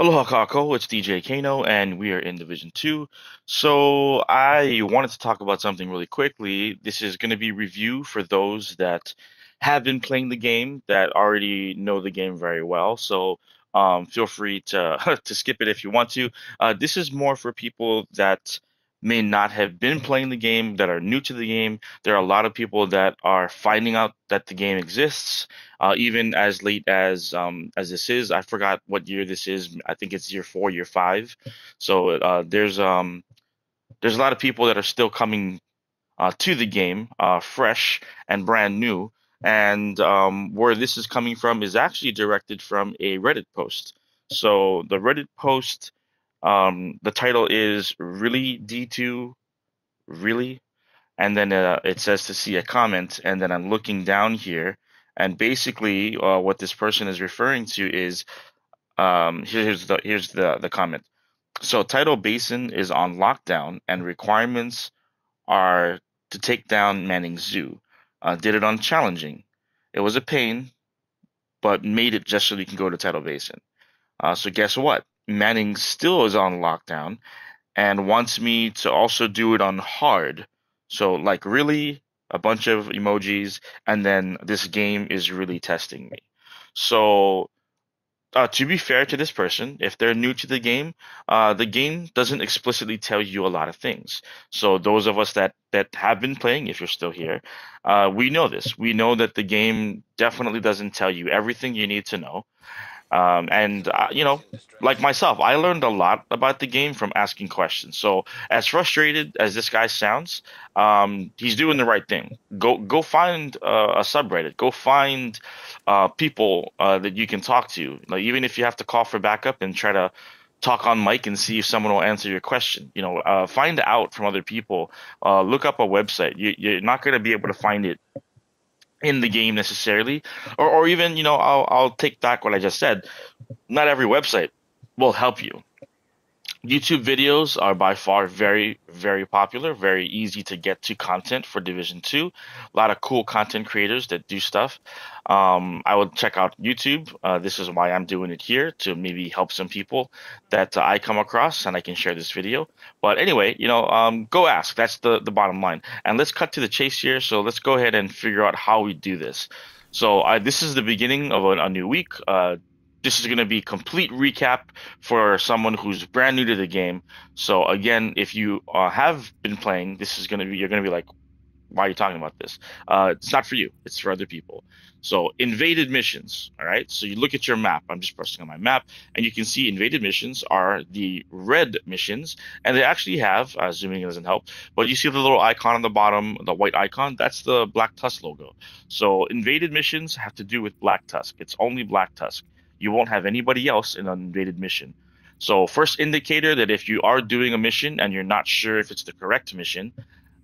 Aloha kākou, it's DJ Kano, and we are in Division 2. So I wanted to talk about something really quickly. This is going to be review for those that have been playing the game, that already know the game very well. So feel free to to skip it if you want to. This is more for people that may not have been playing the game, that are new to the game. There are a lot of people that are finding out that the game exists even as late as this is. I forgot what year this is. I think it's year 4, year 5. So there's a lot of people that are still coming to the game, fresh and brand new. And where this is coming from is actually directed from a Reddit post. So the Reddit post, the title is "Really D2 Really?" And then it says to see a comment, and then I'm looking down here, and basically what this person is referring to is here's the comment. So Tidal Basin is on lockdown, and requirements are to take down Manning Zoo. Did it on challenging. It was a pain, but made it just so you can go to Tidal Basin. So guess what? Manning still is on lockdown and wants me to also do it on hard. So like really a bunch of emojis, and then this game is really testing me. So to be fair to this person, if they're new to the game doesn't explicitly tell you a lot of things. So those of us that have been playing, if you're still here, we know this. We know that the game definitely doesn't tell you everything you need to know. And like myself, I learned a lot about the game from asking questions. So as frustrated as this guy sounds, he's doing the right thing. Go find a subreddit. Go find people that you can talk to. Like even if you have to call for backup and try to talk on mic and see if someone will answer your question. Find out from other people. Look up a website. You're not going to be able to find it in the game necessarily, or even I'll take back what I just said. Not every website will help you. YouTube videos are by far very, very popular, very easy to get to content for Division 2. A lot of cool content creators that do stuff. I would check out YouTube. This is why I'm doing it here, to maybe help some people that I come across, and I can share this video. But anyway, go ask. That's the bottom line. And let's cut to the chase here. So let's go ahead and figure out how we do this. So this is the beginning of a new week. This is going to be complete recap for someone who's brand new to the game. So again, if you have been playing, you're going to be like, why are you talking about this? It's not for you. It's for other people. So invaded missions. All right. So you look at your map. I'm just pressing on my map, and you can see invaded missions are the red missions, and they actually have zooming in doesn't help, but you see the little icon on the bottom, the white icon. That's the Black Tusk logo. So invaded missions have to do with Black Tusk. It's only Black Tusk. You won't have anybody else in an invaded mission. So first indicator that if you are doing a mission and you're not sure if it's the correct mission,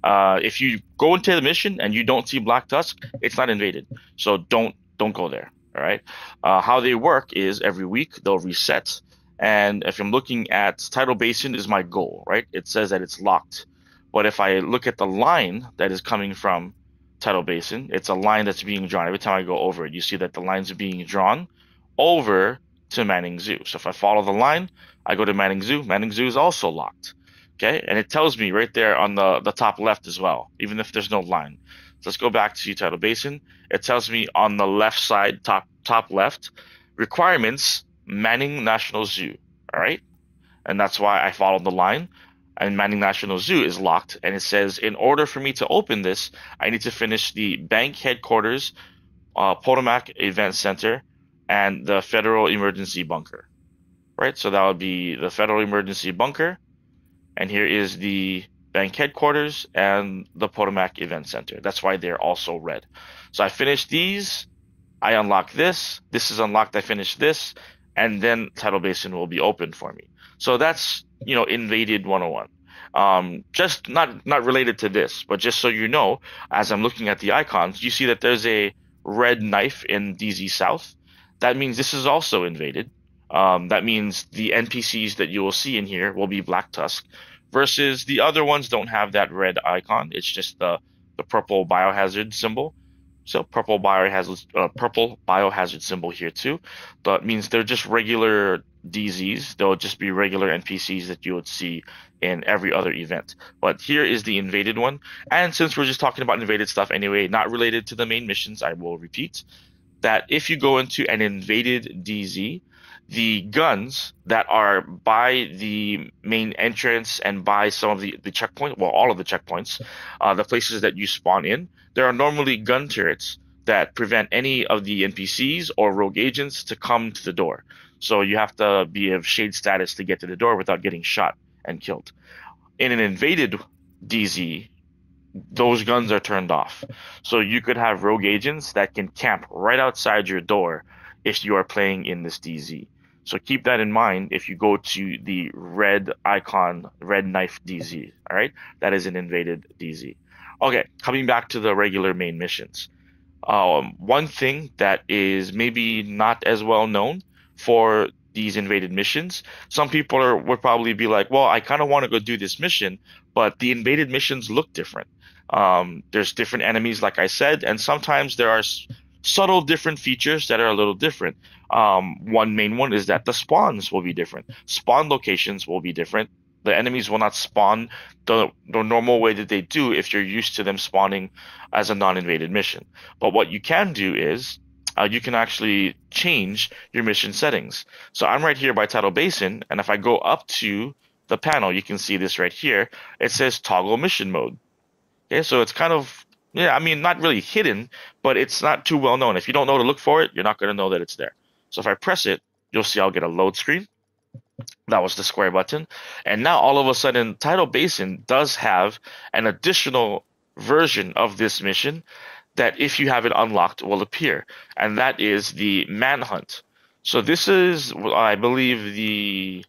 if you go into the mission and you don't see Black Tusk, it's not invaded. So don't go there. All right. How they work is every week they'll reset. And if I'm looking at Tidal Basin is my goal, right? It says that it's locked. But if I look at the line that is coming from Tidal Basin, it's a line that's being drawn. Every time I go over it, you see that the lines are being drawn over to Manning Zoo. So if I follow the line, I go to Manning Zoo. Manning Zoo is also locked. Okay, and it tells me right there on the top left as well, even if there's no line. So let's go back to Tidal Basin. It tells me on the left side, top left, requirements, Manning National Zoo. All right, and that's why I followed the line. And Manning National Zoo is locked, and it says in order for me to open this, I need to finish the bank headquarters, Potomac Event Center, and the Federal Emergency Bunker, right? So that would be the Federal Emergency Bunker, and here is the bank headquarters and the Potomac Event Center. That's why they're also red. So I finished these, I unlock this, this is unlocked, I finish this, and then Tidal Basin will be open for me. So that's, invaded 101. Just not related to this, but just so you know, as I'm looking at the icons, you see that there's a red knife in DZ South. That means this is also invaded. That means the NPCs that you will see in here will be Black Tusk, versus the other ones don't have that red icon. It's just the purple biohazard symbol. So purple biohazard symbol here too. That means they're just regular DZs. They'll just be regular NPCs that you would see in every other event. But here is the invaded one. And since we're just talking about invaded stuff anyway, not related to the main missions, I will repeat that if you go into an invaded DZ, the guns that are by the main entrance and by some of the checkpoint, well, all of the checkpoints, the places that you spawn in, there are normally gun turrets that prevent any of the NPCs or rogue agents to come to the door. So you have to be of shade status to get to the door without getting shot and killed. In an invaded DZ, those guns are turned off. So you could have rogue agents that can camp right outside your door if you are playing in this DZ. So keep that in mind if you go to the red icon, red knife DZ. All right, that is an invaded DZ. Okay, coming back to the regular main missions. One thing that is maybe not as well known for these invaded missions, some people would probably be like, well, I kind of want to go do this mission, but the invaded missions look different. There's different enemies, like I said, and sometimes there are subtle different features that are a little different. One main one is that the spawns will be different. Spawn locations will be different. The enemies will not spawn the normal way that they do if you're used to them spawning as a non-invaded mission. But what you can do is you can actually change your mission settings. So I'm right here by Tidal Basin, and if I go up to the panel, you can see this right here. It says toggle mission mode. Okay, so it's kind of, yeah, I mean, not really hidden, but it's not too well known. If you don't know to look for it, you're not going to know that it's there. So if I press it, you'll see I'll get a load screen. That was the square button. And now all of a sudden, Tidal Basin does have an additional version of this mission that if you have it unlocked will appear. And that is the Manhunt. So this is, I believe, the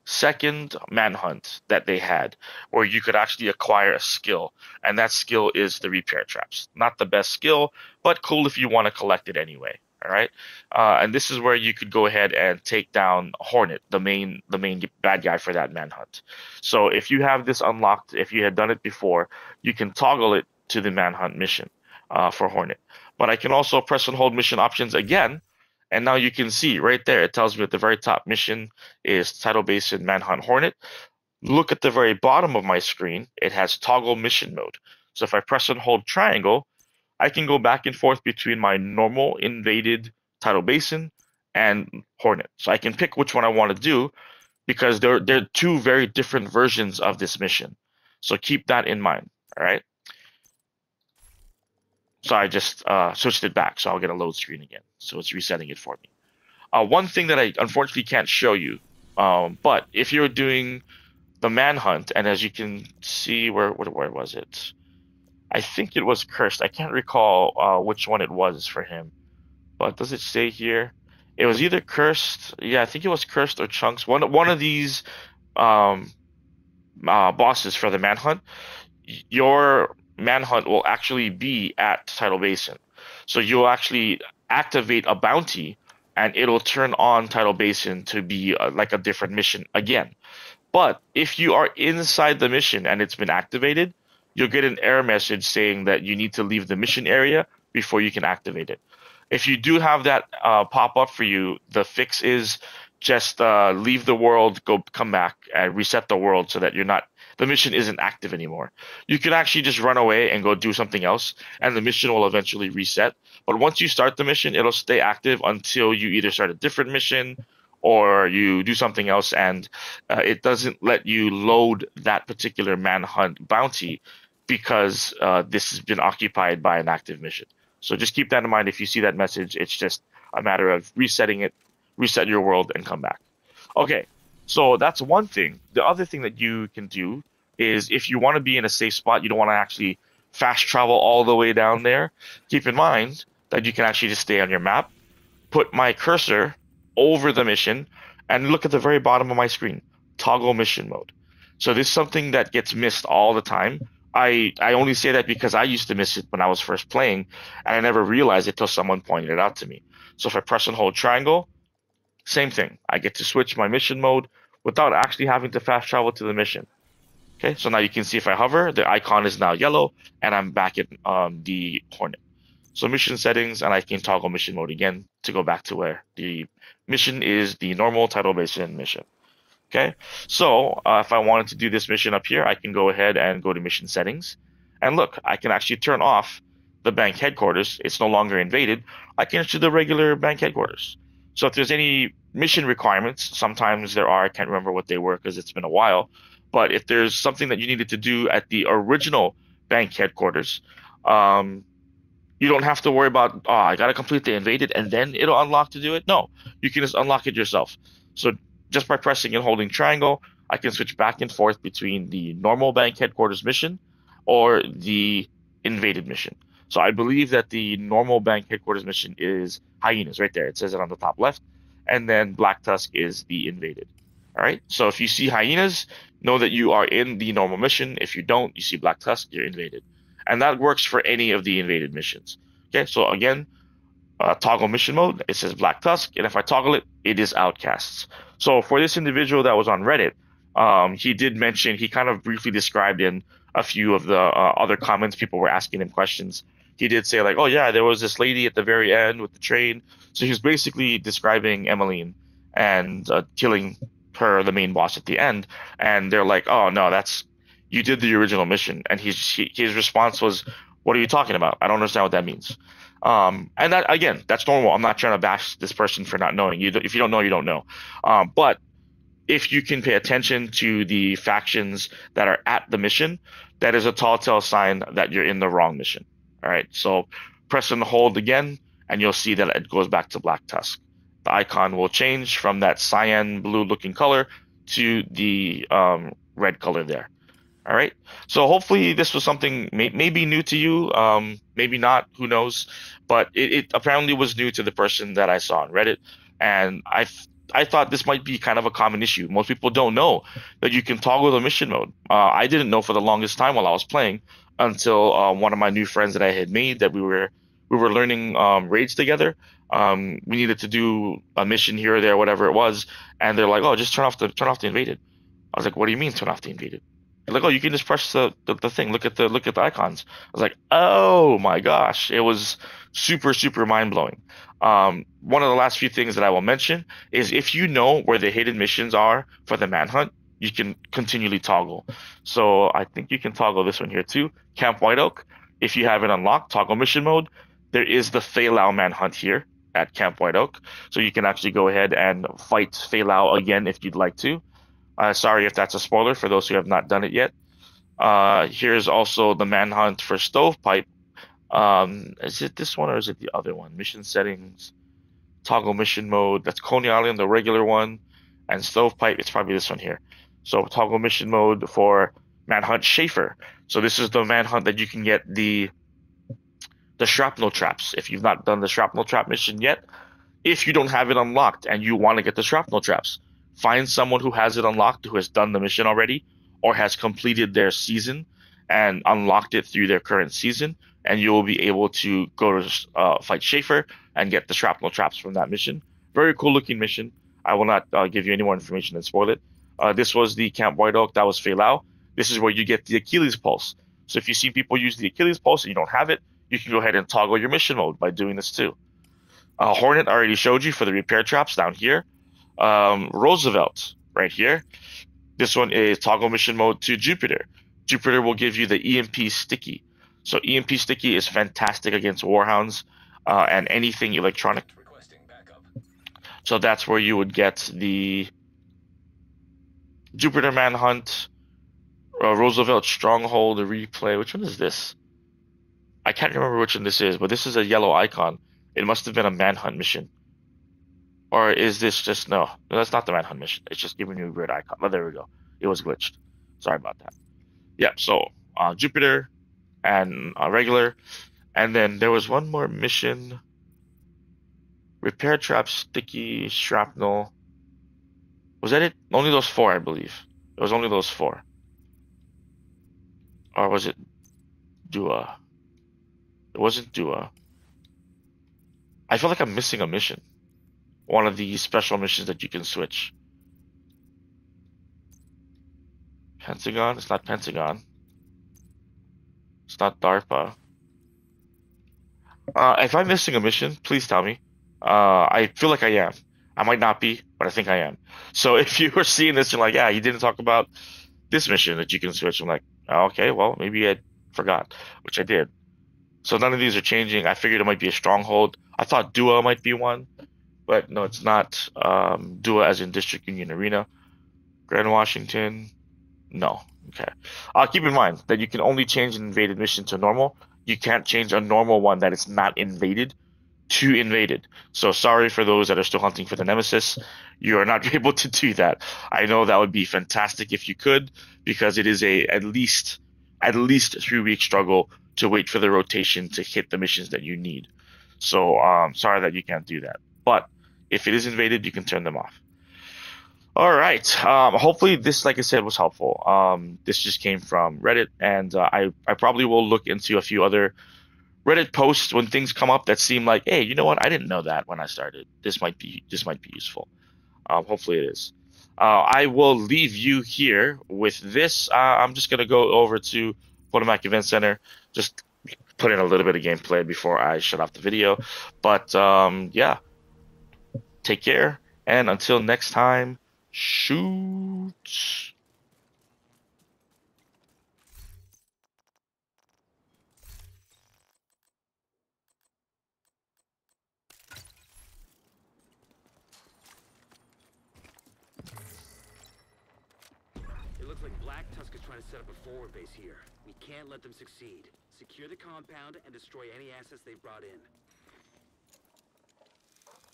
second Manhunt that they had, where you could actually acquire a skill. And that skill is the repair traps. Not the best skill, but cool if you want to collect it anyway. All right, and this is where you could go ahead and take down Hornet, the main bad guy for that Manhunt. So if you have this unlocked, if you had done it before, you can toggle it to the Manhunt mission for Hornet. But I can also press and hold mission options again, and now you can see right there. It tells me at the very top mission is Tidal Basin Manhunt Hornet. Look at the very bottom of my screen. It has toggle mission mode. So if I press and hold triangle, I can go back and forth between my normal invaded Tidal Basin and Hornet. So I can pick which one I want to do because they're two very different versions of this mission. So keep that in mind. All right. So I just switched it back. So I'll get a load screen again. So it's resetting it for me. One thing that I unfortunately can't show you, but if you're doing the Manhunt, and as you can see, where was it? I think it was cursed. I can't recall which one it was for him. But does it say here? It was either cursed. Yeah, I think it was cursed or chunks. One of these bosses for the Manhunt. Your Manhunt will actually be at Tidal Basin. So you'll actually activate a bounty, and it'll turn on Tidal Basin to be like a different mission again. But if you are inside the mission and it's been activated, you'll get an error message saying that you need to leave the mission area before you can activate it. If you do have that pop up for you, the fix is just leave the world, come back, and reset the world so that the mission isn't active anymore. You can actually just run away and go do something else, and the mission will eventually reset. But once you start the mission, it'll stay active until you either start a different mission or you do something else, and it doesn't let you load that particular Manhunt bounty because this has been occupied by an active mission. So just keep that in mind. If you see that message, it's just a matter of resetting it, reset your world, and come back. Okay, so that's one thing. The other thing that you can do is if you want to be in a safe spot, you don't want to actually fast travel all the way down there, keep in mind that you can actually just stay on your map, put my cursor over the mission, and look at the very bottom of my screen, toggle mission mode. So this is something that gets missed all the time. I only say that because I used to miss it when I was first playing, and I never realized it till someone pointed it out to me. So if I press and hold triangle, same thing. I get to switch my mission mode without actually having to fast travel to the mission. Okay, so now you can see if I hover, the icon is now yellow, and I'm back at the Hornet. So mission settings, and I can toggle mission mode again to go back to where the mission is the normal Tidal Basin mission. Okay, so if I wanted to do this mission up here, I can go ahead and go to mission settings. And look, I can actually turn off the bank headquarters. It's no longer invaded. I can do the regular bank headquarters. So if there's any mission requirements, sometimes there are, I can't remember what they were because it's been a while. But if there's something that you needed to do at the original bank headquarters, um, you don't have to worry about, oh, I got to complete the invaded and then it'll unlock to do it. No, you can just unlock it yourself. So just by pressing and holding triangle, I can switch back and forth between the normal bank headquarters mission or the invaded mission. So I believe that the normal bank headquarters mission is hyenas right there. It says it on the top left. And then Black Tusk is the invaded. All right. So if you see hyenas, know that you are in the normal mission. If you don't, you see Black Tusk, you're invaded. And that works for any of the invaded missions. Okay. So again, toggle mission mode, it says Black Tusk. And if I toggle it, it is Outcasts. So for this individual that was on Reddit, he did mention, he kind of briefly described in a few of the other comments, people were asking him questions. He did say like, oh yeah, there was this lady at the very end with the train. So he was basically describing Emmeline and killing her, the main boss at the end. And they're like, oh no, you did the original mission. And his response was, what are you talking about? I don't understand what that means. And that, again, that's normal. I'm not trying to bash this person for not knowing. If you don't know, you don't know. But if you can pay attention to the factions that are at the mission, that is a tall tale sign that you're in the wrong mission. All right. So press and hold again, and you'll see that it goes back to Black Tusk. The icon will change from that cyan blue looking color to the red color there. All right. So hopefully this was something maybe new to you, maybe not, who knows. But it apparently was new to the person that I saw on Reddit. And I thought this might be kind of a common issue. Most people don't know that you can toggle the mission mode. I didn't know for the longest time while I was playing until one of my new friends that I had made, that we were learning raids together. We needed to do a mission here or there, whatever it was, and they're like, "Oh, just turn off the invaded." I was like, "What do you mean turn off the invaded?" They're like, "Oh, you can just press the thing. Look at the icons." I was like, "Oh my gosh!" It was super mind blowing. One of the last few things that I will mention is, if you know where the hidden missions are for the Manhunt, you can continually toggle. So I think you can toggle this one here too. Camp White Oak. If you have it unlocked, toggle mission mode. There is the Fei Lao Manhunt here at Camp White Oak, so you can actually go ahead and fight Fei Lao again if you'd like to. Sorry if that's a spoiler for those who have not done it yet. Here's also the Manhunt for Stovepipe. Is it this one or is it the other one? Mission settings, toggle mission mode. That's Coney Island, the regular one, and Stovepipe. It's probably this one here. So toggle mission mode for Manhunt Schaefer. So this is the Manhunt that you can get the shrapnel traps. If you've not done the shrapnel trap mission yet, if you don't have it unlocked and you want to get the shrapnel traps, find someone who has it unlocked, who has done the mission already, or has completed their season and unlocked it through their current season, and you will be able to go to fight Schaefer and get the shrapnel traps from that mission. Very cool looking mission. I will not give you any more information and spoil it. This was the Camp White Oak. That was Fei Lao. This is where you get the Achilles Pulse. So if you see people use the Achilles Pulse and you don't have it, you can go ahead and toggle your mission mode by doing this too. Hornet I already showed you for the repair traps down here. Roosevelt right here. This one is toggle mission mode to Jupiter. Jupiter will give you the EMP Sticky. So EMP Sticky is fantastic against Warhounds and anything electronic. So that's where you would get the Jupiter Manhunt, Roosevelt Stronghold, the replay. Which one is this? I can't remember which one this is, but this is a yellow icon. It must have been a Manhunt mission. Or is this just, no, that's not the Manhunt mission. It's just giving you a weird icon. Oh, there we go. It was glitched. Sorry about that. Yeah, so Jupiter and regular. And then there was one more mission. Repair trap, sticky, shrapnel. Was that it? Only those four, I believe. It was only those four. Or was it Dua? It wasn't Dua. I feel like I'm missing a mission. One of the special missions that you can switch. Pentagon? It's not Pentagon. It's not DARPA. If I'm missing a mission, please tell me. I feel like I am. I might not be, but I think I am. So if you were seeing this, you're like, yeah, you didn't talk about this mission that you can switch. I'm like, oh, okay, well, maybe I forgot, which I did. So none of these are changing. I figured it might be a stronghold. I thought Dua might be one, but no, it's not. Dua as in District Union Arena. Grand Washington, no. Okay. Keep in mind that you can only change an invaded mission to normal. You can't change a normal one that is not invaded to invaded. So sorry for those that are still hunting for the Nemesis. You are not able to do that. I know that would be fantastic if you could, because it is a at least 3 week struggle to wait for the rotation to hit the missions that you need. So sorry that you can't do that. But if it is invaded, you can turn them off. All right. Hopefully this, like I said, was helpful. This just came from Reddit, and I probably will look into a few other Reddit posts when things come up that seem like, hey, you know what? I didn't know that when I started. This might be useful. Hopefully it is. I will leave you here with this. I'm just gonna go over to Potomac Event Center, just put in a little bit of gameplay before I shut off the video. But yeah, take care, and until next time, shoot. It looks like Black Tusk is trying to set up a forward base here. We can't let them succeed. Secure the compound and destroy any assets they've brought in.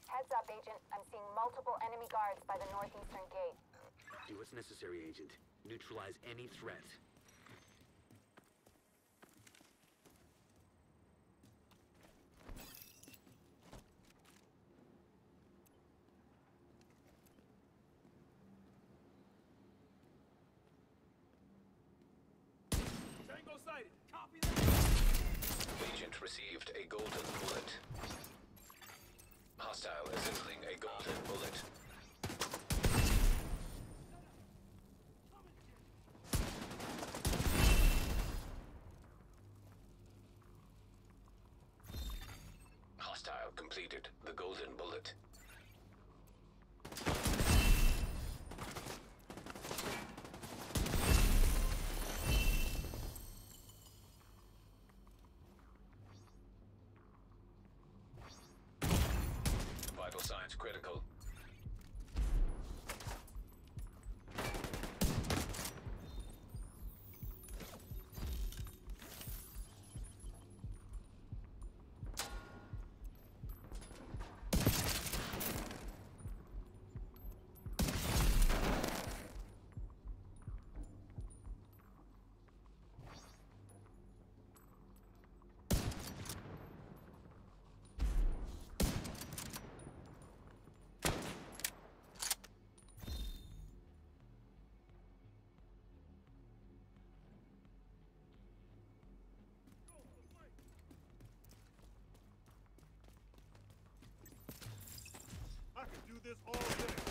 Heads up, Agent. I'm seeing multiple enemy guards by the northeastern gate. Do what's necessary, Agent. Neutralize any threat. Tango sighted. Copy that. Agent received a golden bullet. Hostile assembling a golden bullet. Hostile completed the golden bullet. Vital signs critical. I can do this all day.